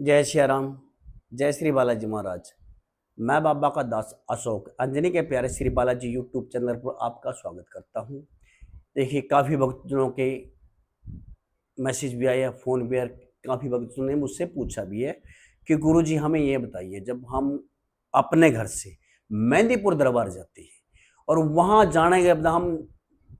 जय श्री राम। जय श्री बालाजी महाराज। मैं बाबा का दास अशोक अंजनी के प्यारे श्री बालाजी यूट्यूब चैनल पर आपका स्वागत करता हूं। देखिए, काफ़ी भक्तजनों के मैसेज भी आए, फ़ोन भी आए। काफ़ी भक्तजनों ने मुझसे पूछा भी है कि गुरुजी हमें ये बताइए, जब हम अपने घर से मेहंदीपुर दरबार जाते हैं और वहाँ जाने के बाद हम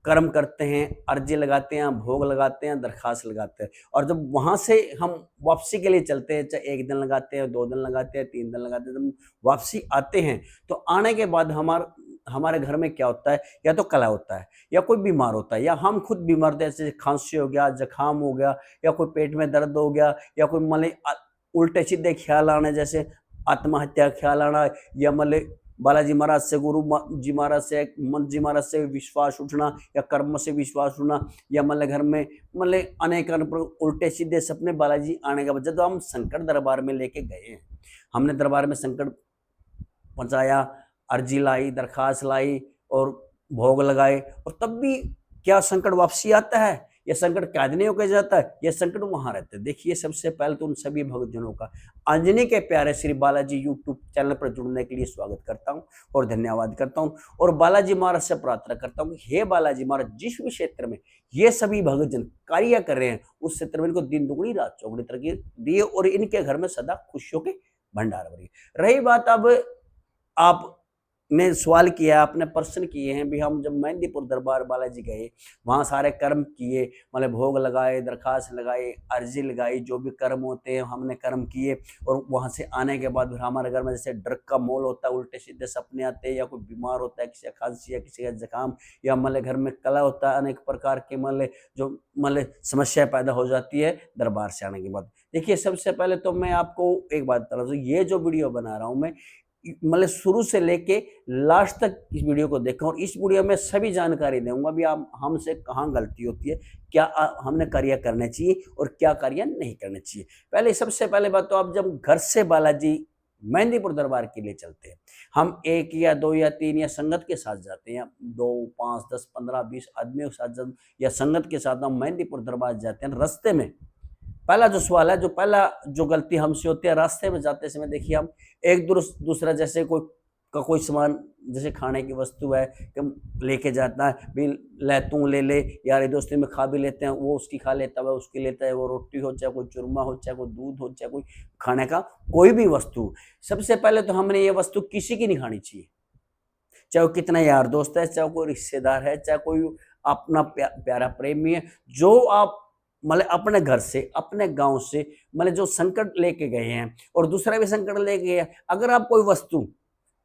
कर्म करते हैं, अर्जी लगाते हैं, भोग लगाते हैं, दरखास्त लगाते हैं, और जब वहाँ से हम वापसी के लिए चलते हैं, चाहे 1 दिन लगाते हैं, 2 दिन लगाते हैं, 3 दिन लगाते हैं, जब वापसी आते हैं तो आने के बाद हमारे घर में क्या होता है, या तो कलह होता है, या कोई बीमार होता है, या हम खुद बीमार होते हैं, जैसे खांसी हो गया, जुकाम हो गया, या कोई पेट में दर्द हो गया, या कोई मतलब उल्टे सीधे ख्याल आने, जैसे आत्महत्या ख्याल आना, या मतलब बालाजी महाराज से, जी महाराज से, मंत जी महाराज से विश्वास उठना, या कर्म से विश्वास उठना, या मतलब घर में मतलब अनेक उल्टे सीधे सपने बालाजी आने का वजह, तो हम संकट दरबार में लेके गए हैं। हमने दरबार में संकट पहुंचाया, अर्जी लाई, दरखास्त लाई और भोग लगाए, और तब भी क्या संकट वापसी आता है, यह संकट कैद होकर जाता है, यह संकट वहां रहते हैं। देखिए, सबसे पहले तो उन सभी भक्तजनों का अंजनी के प्यारे श्री बालाजी यूट्यूब चैनल पर जुड़ने के लिए स्वागत करता हूं और धन्यवाद करता हूं, और बालाजी महाराज से प्रार्थना करता हूं कि हे बालाजी महाराज, जिस भी क्षेत्र में ये सभी भक्तजन कार्य कर रहे हैं, उस क्षेत्र में इनको दिन दुगनी रात चौगुनी तरक्की दिए, और इनके घर में सदा खुशियों के भंडार भरी। रही बात, अब आपने सवाल किया, आपने प्रश्न किए हैं भी, हम जब मेहंदीपुर दरबार बालाजी गए, वहाँ सारे कर्म किए, मतलब भोग लगाए, दरखास्त लगाए, अर्जी लगाई, जो भी कर्म होते हैं हमने कर्म किए, और वहाँ से आने के बाद फिर हमारे घर में जैसे डर का माहौल होता है, उल्टे सीधे सपने आते हैं, या कोई बीमार होता है, किसी का खांसी, या किसी का जुकाम, या मतलब घर में कला होता है, अनेक प्रकार के मतलब जो मतलब समस्या पैदा हो जाती है दरबार से आने के बाद। देखिए, सबसे पहले तो मैं आपको एक बात बता रहा हूँ, ये जो वीडियो बना रहा हूँ मैं, मतलब शुरू से लेके लास्ट तक इस वीडियो को देखा, और इस वीडियो में सभी जानकारी दूंगा भी आप हमसे कहाँ गलती होती है, क्या हमने कार्य करने चाहिए और क्या कार्य नहीं करने चाहिए। पहले सबसे पहले बात तो, आप जब घर से बालाजी मेहंदीपुर दरबार के लिए चलते हैं, हम 1 या 2 या 3 या संगत के साथ जाते हैं, 2, 5, 10, 15, 20 आदमियों के साथ जब या संगत के साथ हम मेहंदीपुर दरबार जाते हैं, रास्ते में पहला जो सवाल है, जो गलती हमसे होती है, रास्ते में जाते समय, देखिए हम एक दूसरा जैसे कोई सामान, जैसे खाने की वस्तु है कि लेके जाता है भी, ले तू ले ले यार, दोस्ती में खा भी लेते हैं, वो उसकी खा लेता है, उसकी लेता है, वो रोटी हो, चाहे कोई चूरमा हो, चाहे कोई दूध हो, चाहे कोई खाने का कोई भी वस्तु, सबसे पहले तो हमने ये वस्तु किसी की नहीं खानी चाहिए, चाहे वो कितना यार दोस्त है, चाहे कोई रिश्तेदार है, चाहे कोई अपना प्यारा प्रेमी है, जो आप मतलब अपने घर से, अपने गांव से मतलब जो संकट लेके गए हैं, और दूसरा भी संकट लेके गए, अगर आप कोई वस्तु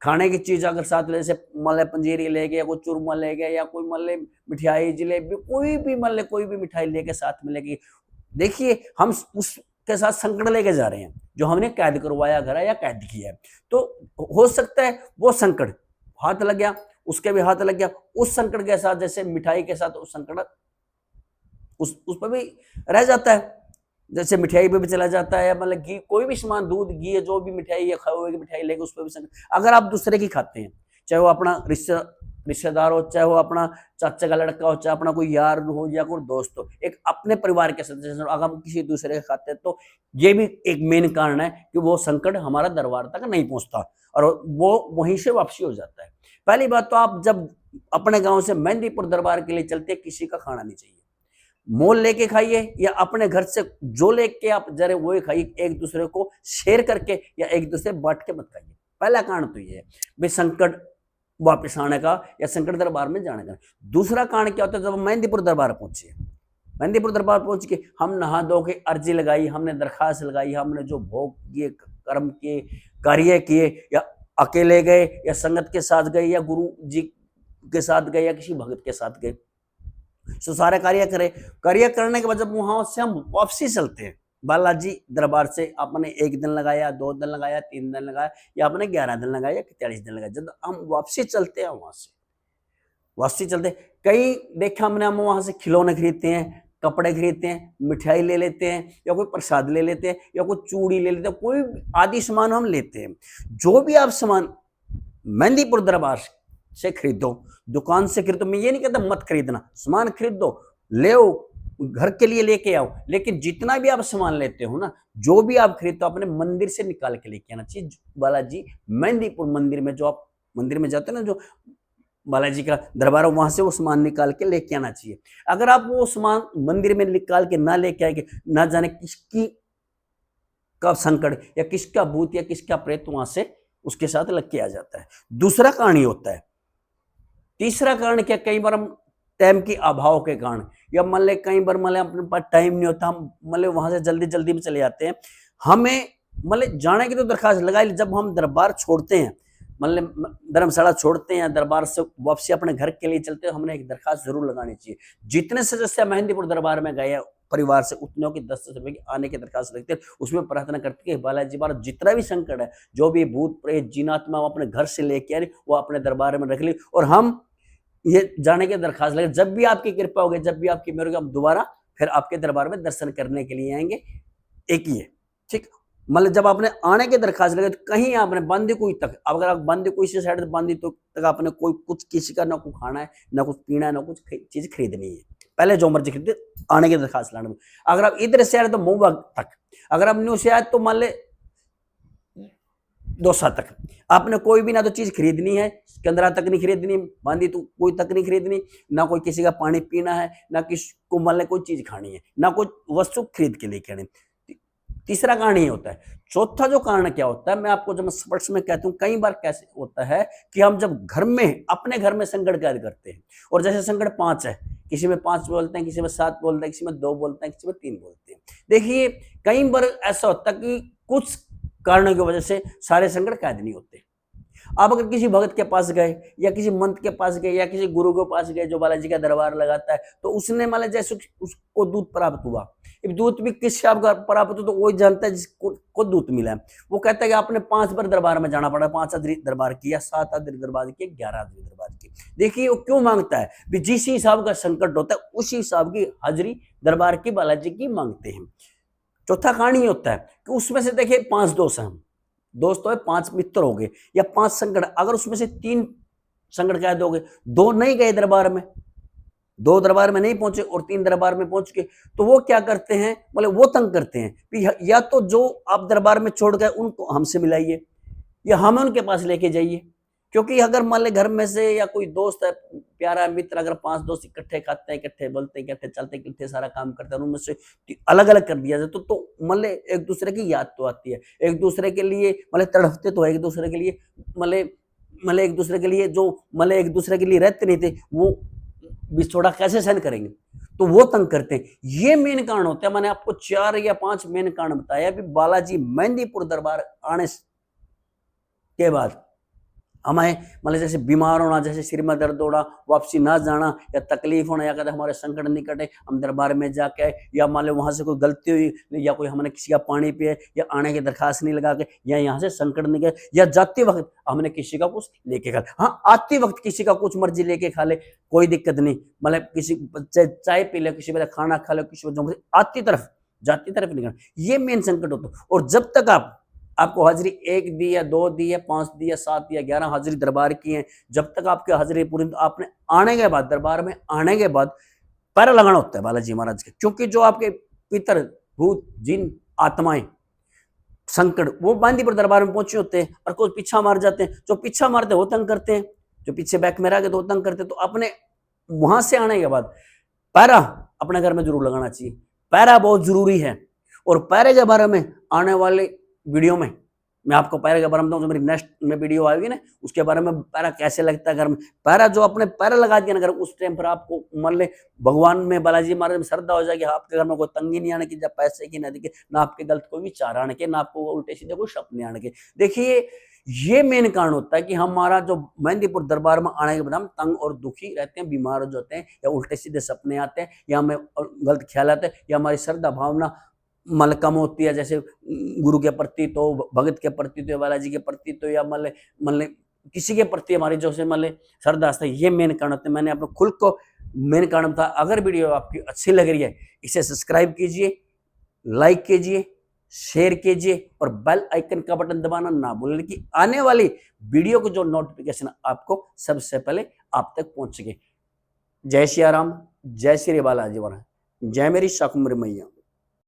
खाने की चीज अगर साथ ले, जैसे मतलब पंजीरी ले गए, कोई चूरमा ले गए, या कोई मतलब मिठाई, जलेबी, कोई भी मिठाई लेके साथ में लेके, देखिए हम उसके साथ संकट लेके जा रहे हैं, जो हमने कैद करवाया घर है या कैद किया है। तो हो सकता है वो संकट हाथ लग गया, उसके भी हाथ लग गया, उस संकट के साथ, जैसे मिठाई के साथ उस संकट उस पर भी रह जाता है, जैसे मिठाई पे भी चला जाता है, मतलब घी, कोई भी सामान, दूध, घी, जो भी मिठाई या खाए हुए की मिठाई लेके उस पर भी संकट। अगर आप दूसरे की खाते हैं, चाहे वो अपना रिश्तेदार हो, चाहे वो अपना चाचा का लड़का हो, चाहे अपना कोई यार हो या कोई दोस्त हो, एक अपने परिवार के सदस्य, अगर हम किसी दूसरे के खाते हैं, तो ये भी एक मेन कारण है कि वो संकट हमारा दरबार तक नहीं पहुंचता, और वो वहीं से वापसी हो जाता है। पहली बात तो, आप जब अपने गांव से मेहंदीपुर दरबार के लिए चलते, किसी का खाना नहीं चाहिए, मोल लेके खाइए, या अपने घर से जो लेके आप जरे वो खाइए, एक दूसरे को शेयर करके या एक दूसरे बांट के मत खाइए। पहला कारण तो ये है भाई, संकट वापस आने का या संकट दरबार में जाने का। दूसरा कारण क्या होता है, जब मेहंदीपुर दरबार पहुंचे, मेहंदीपुर दरबार पहुंच के हम नहा धो के अर्जी लगाई, हमने दरखास्त लगाई, हमने जो भोग किए, कर्म किए, कार्य किए, या अकेले गए या संगत के साथ गए, या गुरु जी के साथ गए, या किसी भगत के साथ गए, तो सारे कार्य करने के बाद जब वहां से हम वापसी चलते हैं बालाजी दरबार से, आपने 1 दिन लगाया, 2 दिन लगाया, 3 दिन लगाया, या आपने 11 दिन लगाया, या 43 दिन लगाया, जब हम वापसी चलते हैं, वहां से वापसी चलते कई देखा हमने, हम वहां से खिलौने खरीदते हैं, कपड़े खरीदते हैं, मिठाई ले लेते हैं, या कोई प्रसाद ले लेते हैं, या कोई चूड़ी ले लेते हैं, कोई आदि सामान हम लेते हैं। जो भी आप सामान मेहंदीपुर दरबार से खरीदो, दुकान से खरीदो, मैं ये नहीं कहता मत खरीदना, सामान खरीदो, ले घर के लिए लेके आओ, लेकिन जितना भी आप सामान लेते हो ना, जो भी आप खरीदते हो अपने मंदिर से निकाल के लेके आना चाहिए। बालाजी मेहंदीपुर मंदिर में, जो आप मंदिर में जाते हो ना, जो बालाजी का दरबार है, वहां से वो सामान निकाल के लेके आना चाहिए। अगर आप वो सामान मंदिर में निकाल के ना लेके आएंगे, ना जाने किसकी का संकट या किसका भूत या किसका प्रेत वहां से उसके साथ लग के आ जाता है। दूसरा कारण ये होता है। तीसरा कारण क्या, कई बार हम टाइम की अभाव के कारण, या मान ले कई बार मान ले अपने पास टाइम नहीं होता, हम मान ले वहां से जल्दी जल्दी में चले जाते हैं, हमें मान ले जाने की तो दरखास्त लगाई, जब हम दरबार छोड़ते हैं, मान ले धर्मशाला छोड़ते हैं, दरबार से वापसी अपने घर के लिए चलते हैं, हमने एक दरखास्त जरूर लगानी चाहिए। जितने सदस्य मेहंदीपुर दरबार में गए परिवार से, उतनों की 10 से आने की दरखास्त रखते हैं, उसमें प्रार्थना करते हैं बालाजी महाराज जितना भी संकट है, जो भी भूत प्रेत जिनात्मा अपने घर से लेके आ रही, वो अपने दरबार में रख ली, और हम ये जाने की दरखास्त लगे, जब भी आपकी कृपा होगी, जब भी आपकी मेरे, हम दोबारा फिर आपके दरबार में दर्शन करने के लिए आएंगे। एक ही है, ठीक। मतलब जब आपने आने की दरखास्त लगे, तो कहीं आपने बांदीकुई तक, अगर आप बांदीकुई से साइड बांदी तो तक आपने कोई कुछ किसी का ना कुछ खाना है, ना कुछ पीना है, ना कुछ चीज खरीदनी है, पहले जो मर्जी खरीदे, आने की दरखास्त लाने में। अगर आप इधर से आए तो मुंबई तक, अगर आप न्यू से आए तो मान ले दौसा तक, आपने कोई भी ना तो चीज खरीदनी है, कंदरा तक नहीं खरीदनी, बांदी तो कोई तक नहीं खरीदनी, ना कोई किसी का पानी पीना है, ना किसी को मान ले कोई चीज खानी है, ना कोई वस्तु खरीद के लेके आनी। तीसरा कारण ये होता है। चौथा जो कारण क्या होता है, मैं आपको जब स्पष्ट में कहता हूँ, कई बार कैसे होता है कि हम जब घर में अपने घर में संकट कैद करते हैं, और जैसे संकट 5 है, किसी में 5 बोलते हैं, किसी में 7 बोलते हैं, किसी में 2 बोलते हैं, किसी में 3 बोलते हैं। देखिए कई बार ऐसा होता है कि कुछ कारणों की वजह से सारे संकट कैद नहीं होते। आप अगर किसी भगत के पास गए, या किसी मंत्र के पास गए, या किसी गुरु के पास गए जो बालाजी का दरबार लगाता है, तो उसने मान जैसे उसको दूध प्राप्त हुआ, दूध भी किससे आपका प्राप्त हो तो वही जानता है जिसको दूध मिला है। वो कहता है कि आपने 5 बार दरबार में जाना पड़ा, 5 आदरी दरबार किया, 7 आदरी दरबार किए, 11 आदरी दरबार की। देखिए वो क्यों मांगता है, जिस हिसाब का संकट होता है उसी हिसाब की हाजिरी दरबार की बालाजी की मांगते हैं। चौथा कारण ये होता है कि उसमें से देखिए 5 दोस्त हैं, दोस्त तो है, 5 मित्र हो गए, या 5 संकट, अगर उसमें से 3 संकट कैद हो गए, 2 नहीं गए दरबार में, 2 दरबार में नहीं पहुंचे और 3 दरबार में पहुंच गए, तो वो क्या करते हैं, मतलब वो तंग करते हैं, या तो जो आप दरबार में छोड़ गए उनको हमसे मिलाइए, या हमें उनके पास लेके जाइए। क्योंकि अगर मान ले घर में से या कोई दोस्त है, प्यारा मित्र, अगर 5 दोस्त इकट्ठे खाते हैं, इकट्ठे बोलते हैं, इकट्ठे चलते हैं, इकट्ठे सारा काम करते हैं, उनमें से अलग अलग कर दिया जाए तो मान ले एक दूसरे की याद तो आती है, एक दूसरे के लिए मतलब तड़पते तो है, एक दूसरे के लिए मतलब एक दूसरे के लिए जो मतलब एक दूसरे के लिए रहते नहीं थे, वो बिछोड़ा कैसे सहन करेंगे, तो वो तंग करते हैं। ये मेन कारण होता है। मैंने आपको 4 या 5 मेन कारण बताया। भी बालाजी मेहंदीपुर दरबार आने के बाद हमें मतलब जैसे बीमार होना, जैसे सिर में दर्द होना, वापसी ना जाना, या तकलीफ होना, या कहते हमारे संकट निकट है, हम दरबार में जाके, या मान लो वहां से कोई गलती हुई, या कोई हमने किसी का पानी पिए, या आने की दरखास्त नहीं लगा के, या यहाँ से संकट निकले, या जाते वक्त हमने किसी का कुछ लेके खा, हाँ आते वक्त किसी का कुछ मर्जी लेके खा ले, कोई दिक्कत नहीं, मतलब किसी चाय पी ले, किसी वजह खाना खा ले, किसी वजह आती तरफ जाती तरफ निकलना, ये मेन संकट होता है। और जब तक आपको हाजिरी 1 दी या 2 दी या 5 दी या 7 या 11 हाजिरी दरबार की है, जब तक आपकी हाजिरी पूरी, तो आपने आने के बाद दरबार में आने के बाद पैरा लगाना होता है बालाजी महाराज के। क्योंकि जो आपके पितर भूत जिन आत्माएं संकट वो बांदीपुर दरबार में पहुंचे होते हैं, और कुछ पीछा मार जाते हैं, जो पीछा मारते हैं वो तंग करते हैं, जो पीछे बैक में रह गए तो वो तंग करते हैं। तो अपने वहां से आने के बाद पैरा अपने घर में जरूर लगाना चाहिए। पैरा बहुत जरूरी है। और पैरे के बारे में आने वाले वीडियो में मैं आपको पैरा के बारे में बताऊं, जो मेरी नेक्स्ट में वीडियो आएगी ना, उसके बारे में पैरा कैसे लगता है घर में। पैरा जो अपने पैरा लगा दिया ना घर, उस टाइम पर आपको मान ले भगवान में बालाजी महाराज में श्रद्धा हो जाएगी, आपके घर में कोई तंगी नहीं आने की, जब पैसे की ना दिखे, ना आपके गलत कोई विचार आने के, ना आपको उल्टे सीधे कोई सपने आने के। देखिए ये मेन कारण होता है कि हमारा जो मेहंदीपुर दरबार में आने के बाद हम तंग और दुखी रहते हैं, बीमार हो जाते हैं, या उल्टे सीधे सपने आते हैं, या हमें गलत ख्याल आते हैं, या हमारी श्रद्धा भावना मल कम होती है, जैसे गुरु के प्रति तो, भगत के प्रति तो, बालाजी के प्रति तो, या मल किसी के प्रति हमारी जो से मल श्रद्धा है। ये मेन कारण होते हैं। मैंने आपको खुद को मेन कारण था। अगर वीडियो आपकी अच्छी लग रही है, इसे सब्सक्राइब कीजिए, लाइक कीजिए, शेयर कीजिए, और बेल आइकन का बटन दबाना ना भूलें कि आने वाली वीडियो को जो नोटिफिकेशन आपको सबसे पहले आप तक पहुंच सके। जय श्री राम, जय श्री बालाजी महाराज। जय मेरी शाकुंभरी मैया।